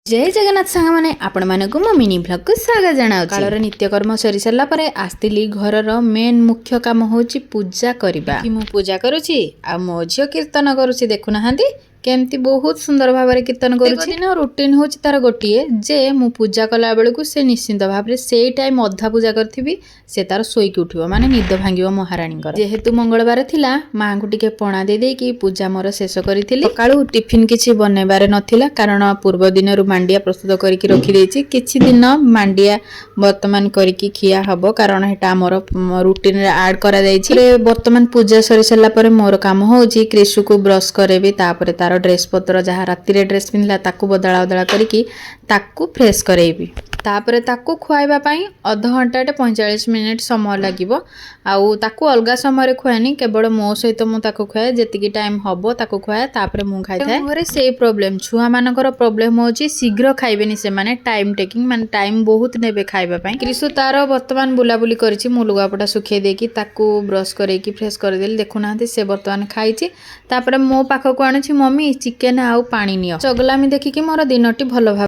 जय जगन्नाथ सांग मैंने आपण मानक मो मिनी ब्लॉग को स्वागत जनाऊँ। कालर नित्यकर्म सरी सारा पर आसती घर मेन मुख्य काम होची पूजा करबा। मु पूजा करुची आ मो झियो कीर्तन करुची देखुना केमती बहुत सुंदर भाव में कीर्तन करुची। रूटीन होची तार गोटिए जे मु पूजा कला बेलू से निश्चिंत भाव में से टाइम अधा पूजा करी से तार शोईकी उठिबो माने निद भांगिबो महारानी जेहेतु मंगलवार थिला माँ को टिके पणा दे देकी पूजा मोर शेष करी। सकाळू टिफिन किछि बनैबार नथिला कारण पूर्व दिन मांडिया प्रस्तुत करके रखी देछि। किछि दिन मांडिया वर्तमान करके खिया हबो कारण हेटा मोर रूटीन रे ऐड करा जायछि। वर्तमान पूजा सरी सला पर मोर काम होछि क्रिशु को ब्रश करेबी तापर तार ड्रेस पत्र जहाँ राति ड्रेस पिंधला ताकू बदला बदला करके ताकू फ्रेश करेबी तापर ताकू खुआइबा पई आधा घंटा 45 मिनिट समय लागिबो। आउ ताकू अलगा समय खुआनी केवल मो सहित मु ताकू खुआए जेतिकी टाइम हबो ताकू खुआए तापर मु खाइ थाए। घरे से प्रॉब्लम छुआ मानकर प्रॉब्लम होची शीघ्र खाइबेनी से माने टाइम टेकिंग माने टाइम बहुत नेबे खाइबा पई। क्रिशु तार वर्तमान बुलाबुली करछि मु लुगापटा सुखे देकी ताकू ब्रश करेकी फ्रेश कर देली देखुना से वर्तमान खाइछि। तापर मो पाखको आनिछि मम्मी चिकन आउ पानी नियो चगलामी देखिकी मोर दिनटी भलो भाव